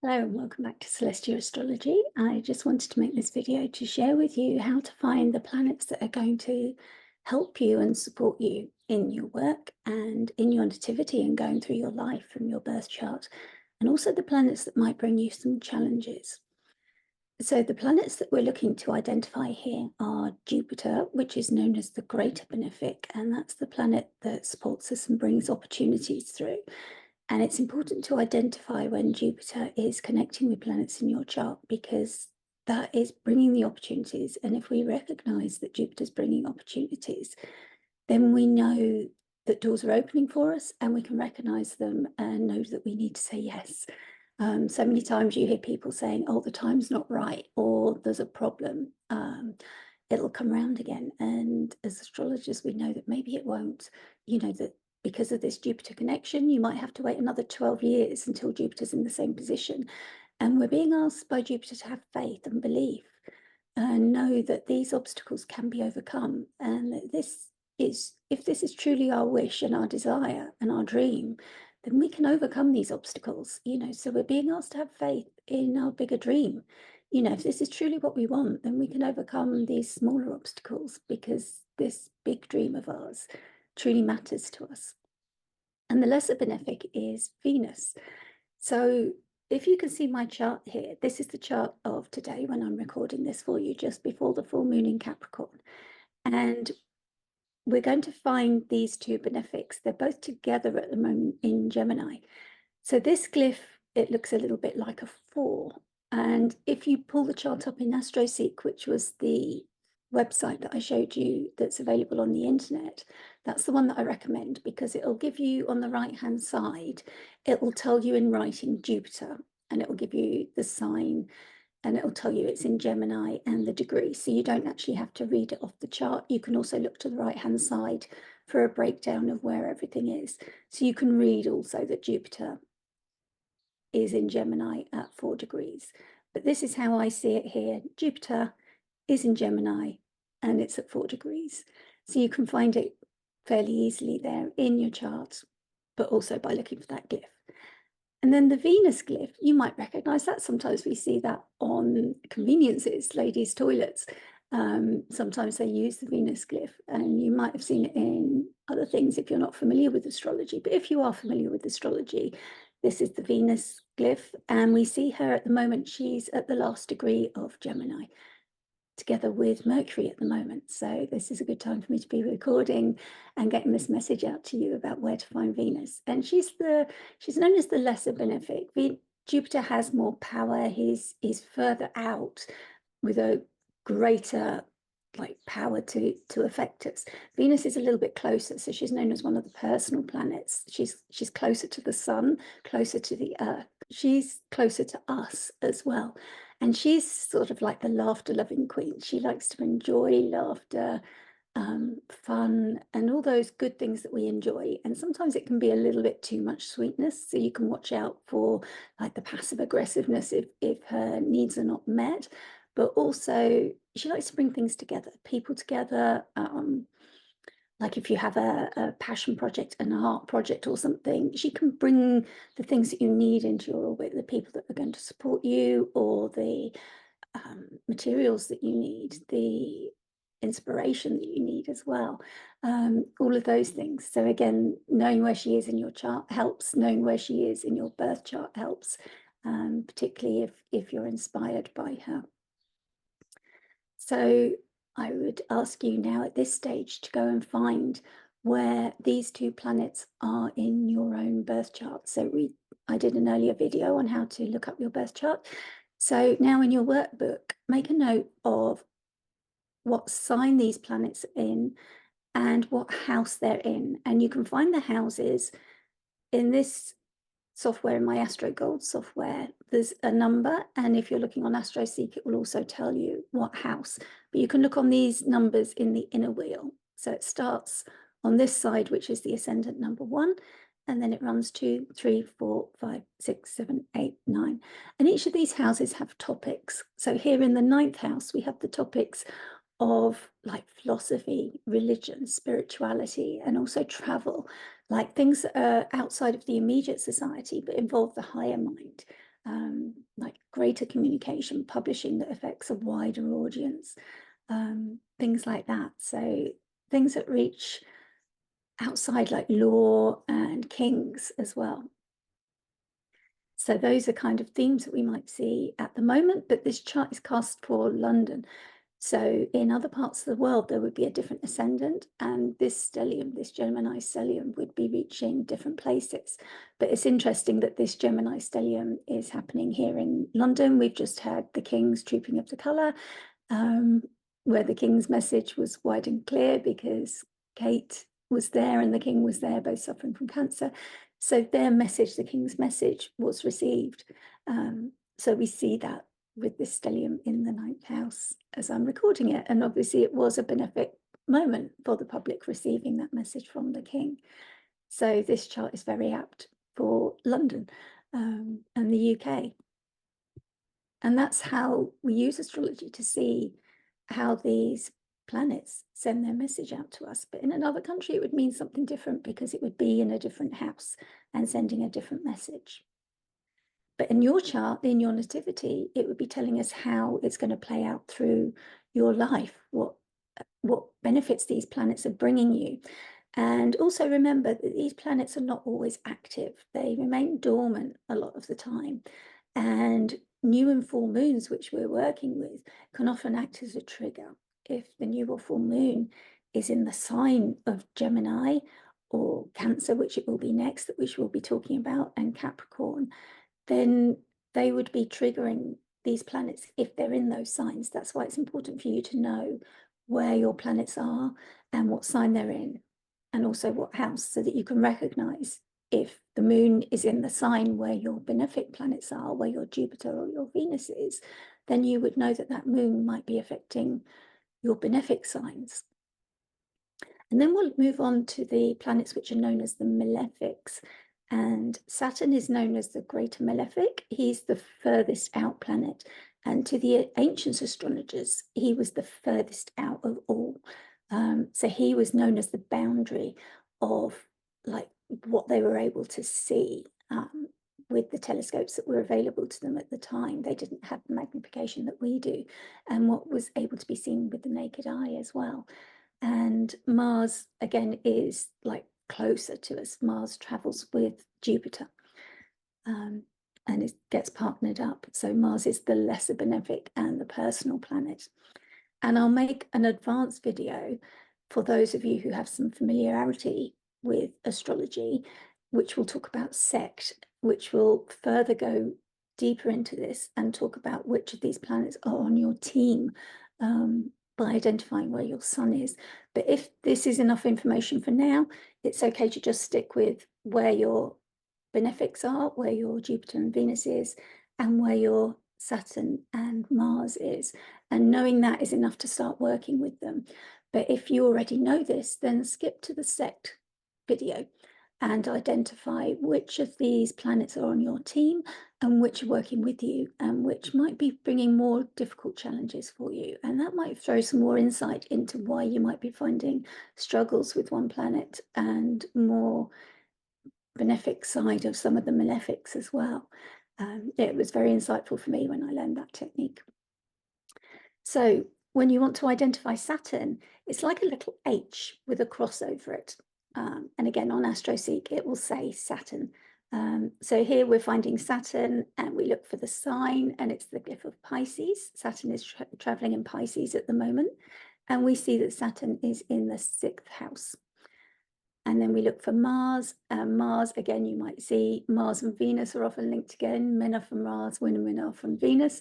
Hello and welcome back to Celestia Astrology. I just wanted to make this video to share with you how to find the planets that are going to help you and support you in your work and in your nativity and going through your life from your birth chart, and also the planets that might bring you some challenges. So the planets that we're looking to identify here are Jupiter, which is known as the Greater Benefic, and that's the planet that supports us and brings opportunities through. And it's important to identify when Jupiter is connecting with planets in your chart, because that is bringing the opportunities. And if we recognize that Jupiter's bringing opportunities, then we know that doors are opening for us and we can recognize them and know that we need to say yes. So many times you hear people saying, oh, the time's not right, or there's a problem. It'll come around again. And as astrologers, we know that maybe it won't, that because of this Jupiter connection, you might have to wait another 12 years until Jupiter's in the same position. And we're being asked by Jupiter to have faith and belief and know that these obstacles can be overcome. And that if this is truly our wish and our desire and our dream, then we can overcome these obstacles, so we're being asked to have faith in our bigger dream. If this is truly what we want, then we can overcome these smaller obstacles, because this big dream of ours truly matters to us. And the lesser benefic is Venus. So if you can see my chart here, this is the chart of today when I'm recording this for you, just before the full moon in Capricorn. And we're going to find these two benefics. They're both together at the moment in Gemini. So this glyph, it looks a little bit like a 4. And if you pull the chart up in AstroSeek, which was the website that I showed you that's available on the internet, that's the one that I recommend, because it'll give you on the right-hand side, it will tell you in writing Jupiter, and it will give you the sign, and it'll tell you it's in Gemini and the degree. So you don't actually have to read it off the chart. You can also look to the right-hand side for a breakdown of where everything is. So you can read also that Jupiter is in Gemini at 4 degrees. But this is how I see it here. Jupiter is in Gemini and it's at 4 degrees. So you can find it fairly easily there in your chart, but also by looking for that glyph. And then the Venus glyph, you might recognize that. Sometimes we see that on conveniences, ladies' toilets. Sometimes they use the Venus glyph, and you might have seen it in other things if you're not familiar with astrology. But if you are familiar with astrology, this is the Venus glyph, and we see her at the moment. She's at the last degree of Gemini, together with Mercury at the moment. So this is a good time for me to be recording and getting this message out to you about where to find Venus. And she's known as the lesser benefic. Jupiter has more power. He's further out with a greater power to affect us. Venus is a little bit closer, so she's known as one of the personal planets. She's closer to the sun, closer to the earth. She's closer to us as well. And she's sort of like the laughter-loving queen. She likes to enjoy laughter, fun, and all those good things that we enjoy. And sometimes it can be a little bit too much sweetness. So you can watch out for the passive aggressiveness if her needs are not met. But also she likes to bring things together, people together. Like if you have a passion project, an art project or something, she can bring the things that you need into your orbit, the people that are going to support you, or the materials that you need, the inspiration that you need as well, all of those things. So again, knowing where she is in your chart helps. Knowing where she is in your birth chart helps, particularly if you're inspired by her. So I would ask you now at this stage to go and find where these two planets are in your own birth chart. So I did an earlier video on how to look up your birth chart. So now in your workbook, make a note of what sign these planets are in and what house they're in. And you can find the houses in this software, in my Astro Gold software. There's a number, and if you're looking on AstroSeek, it will also tell you what house. But you can look on these numbers in the inner wheel. So it starts on this side, which is the ascendant number 1, and then it runs 2, 3, 4, 5, 6, 7, 8, 9. And each of these houses have topics. So here in the 9th house, we have the topics of philosophy, religion, spirituality, and also travel, things that are outside of the immediate society but involve the higher mind. greater communication, publishing that affects a wider audience, things like that. So things that reach outside, like law and kings as well. So those are kind of themes that we might see at the moment, but this chart is cast for London. So in other parts of the world, there would be a different ascendant, and this stellium, this Gemini stellium, would be reaching different places. But it's interesting that this Gemini stellium is happening here in London. We've just had the King's Trooping of the Colour, where the King's message was wide and clear because Kate was there and the King was there, both suffering from cancer. So their message, the King's message, was received. So we see that with this stellium in the 9th house as I'm recording it. And obviously it was a benefic moment for the public receiving that message from the King. So this chart is very apt for London and the UK. And that's how we use astrology to see how these planets send their message out to us. But in another country, it would mean something different because it would be in a different house and sending a different message. But in your chart, in your nativity, it would be telling us how it's going to play out through your life, what benefits these planets are bringing you. And also remember that these planets are not always active. They remain dormant a lot of the time. And new and full moons, which we're working with, can often act as a trigger. If the new or full moon is in the sign of Gemini or Cancer, which it will be next, which we'll be talking about, and Capricorn, then they would be triggering these planets if they're in those signs. That's why it's important for you to know where your planets are and what sign they're in, and also what house, so that you can recognize if the moon is in the sign where your benefic planets are, where your Jupiter or your Venus is, then you would know that that moon might be affecting your benefic signs. And then we'll move on to the planets which are known as the malefics. And Saturn is known as the greater malefic. He's the furthest out planet. And to the ancient astrologers, he was the furthest out of all. So he was known as the boundary of like what they were able to see with the telescopes that were available to them at the time. They didn't have the magnification that we do, and what was able to be seen with the naked eye as well. And Mars, again, is like closer to us. Mars travels with Jupiter and it gets partnered up. So Mars is the lesser benefic and the personal planet. And I'll make an advanced video for those of you who have some familiarity with astrology, which will talk about sect, which will further go deeper into this and talk about which of these planets are on your team by identifying where your sun is. But if this is enough information for now, it's okay to just stick with where your benefics are, where your Jupiter and Venus is, and where your Saturn and Mars is. And knowing that is enough to start working with them. But if you already know this, then skip to the sect video and identify which of these planets are on your team and which are working with you and which might be bringing more difficult challenges for you. And that might throw some more insight into why you might be finding struggles with one planet and more benefic side of some of the malefics as well. It was very insightful for me when I learned that technique. So when you want to identify Saturn, it's like a little H with a cross over it. And again, on AstroSeek, it will say Saturn. So here we're finding Saturn and we look for the sign, and it's the glyph of Pisces. Saturn is traveling in Pisces at the moment. And we see that Saturn is in the 6th house. And then we look for Mars. Mars, again, you might see Mars and Venus are often linked again. Men are from Mars, women are from Venus.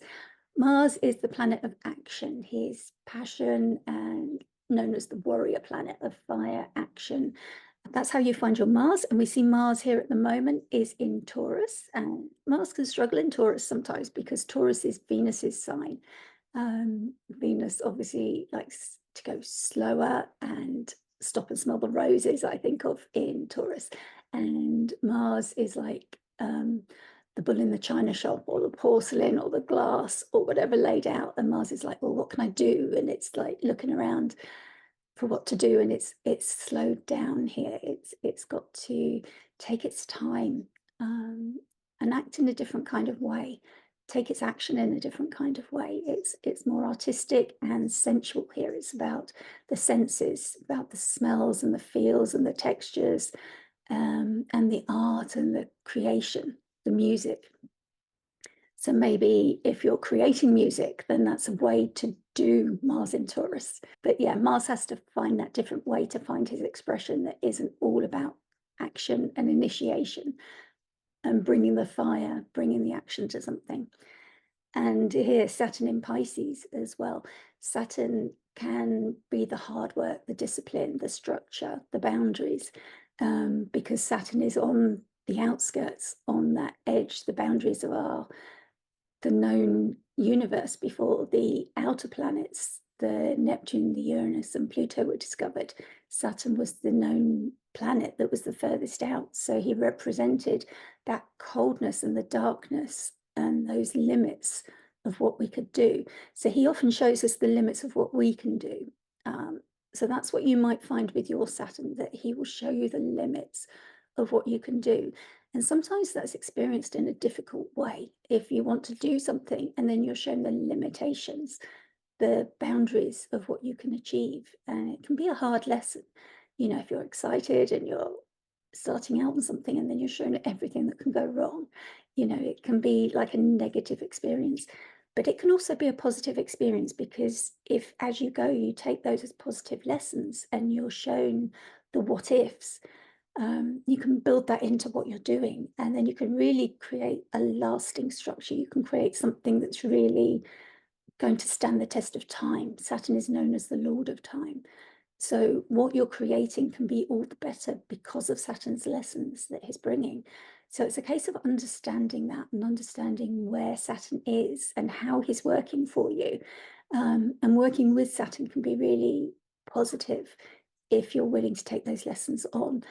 Mars is the planet of action. He's passion and known as the warrior planet of fire, action. That's how you find your Mars. And we see Mars here at the moment is in Taurus. And Mars can struggle in Taurus sometimes because Taurus is Venus's sign. Venus obviously likes to go slower and stop and smell the roses, I think of in Taurus. And Mars is like the bull in the china shop or the porcelain or the glass or whatever laid out. And Mars is like, well, what can I do? And it's like looking around for what to do. And it's slowed down here. It's got to take its time and act in a different kind of way take its action in a different kind of way. It's more artistic and sensual here. It's about the senses, about the smells and the feels and the textures, and the art and the creation, the music. So maybe if you're creating music, then that's a way to do Mars in Taurus. But yeah, Mars has to find that different way to find his expression that isn't all about action and initiation and bringing the fire, bringing the action to something. And here, Saturn in Pisces as well. Saturn can be the hard work, the discipline, the structure, the boundaries, because Saturn is on the outskirts, on that edge, the boundaries of the known universe before the outer planets, the Neptune, the Uranus, and Pluto were discovered. Saturn was the known planet that was the furthest out. So he represented that coldness and the darkness and those limits of what we could do. So he often shows us the limits of what we can do. So that's what you might find with your Saturn, that he will show you the limits of what you can do. And sometimes that's experienced in a difficult way. If you want to do something and then you're shown the limitations, the boundaries of what you can achieve. And it can be a hard lesson. You know, if you're excited and you're starting out on something and then you're shown everything that can go wrong, you know, it can be like a negative experience. But it can also be a positive experience, because if as you go, you take those as positive lessons and you're shown the what ifs, you can build that into what you're doing, and then you can really create a lasting structure. You can create something that's really going to stand the test of time. Saturn is known as the Lord of Time. So what you're creating can be all the better because of Saturn's lessons that he's bringing. So it's a case of understanding that and understanding where Saturn is and how he's working for you. And working with Saturn can be really positive if you're willing to take those lessons on.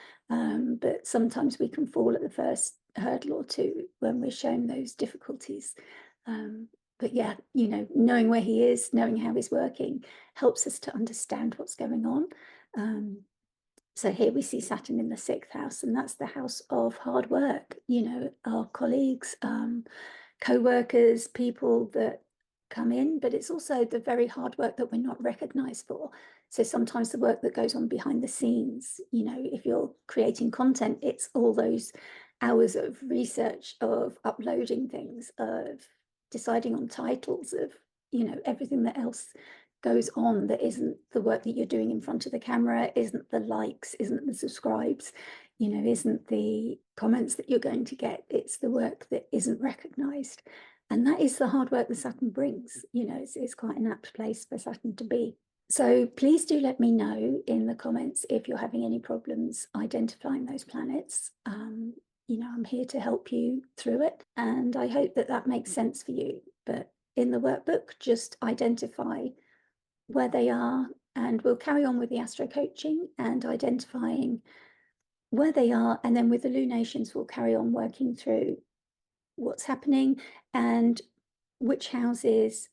But sometimes we can fall at the first hurdle or two when we're shown those difficulties. But yeah, you know, knowing where he is, knowing how he's working, helps us to understand what's going on. So here we see Saturn in the 6th house, and that's the house of hard work. You know, our colleagues, co-workers, people that come in, but it's also the very hard work that we're not recognized for. So sometimes the work that goes on behind the scenes, you know, if you're creating content, it's all those hours of research, of uploading things, of deciding on titles, of, you know, everything that else goes on that isn't the work that you're doing in front of the camera, isn't the likes, isn't the subscribes, you know, isn't the comments that you're going to get. It's the work that isn't recognized. And that is the hard work that Saturn brings. You know, it's quite an apt place for Saturn to be. So please do let me know in the comments if you're having any problems identifying those planets. You know, I'm here to help you through it, and I hope that that makes sense for you. But in the workbook, just identify where they are, and we'll carry on with the Astro Coaching and identifying where they are, and then with the lunations, we'll carry on working through what's happening and which houses,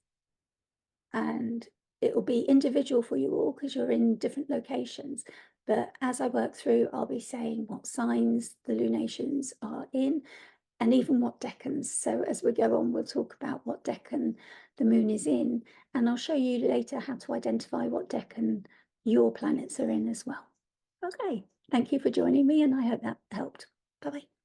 and it will be individual for you all because you're in different locations. But as I work through, I'll be saying what signs the lunations are in, and even what decans. So as we go on, we'll talk about what decan the moon is in, and I'll show you later how to identify what decan your planets are in as well. Okay, thank you for joining me, and I hope that helped. Bye-bye.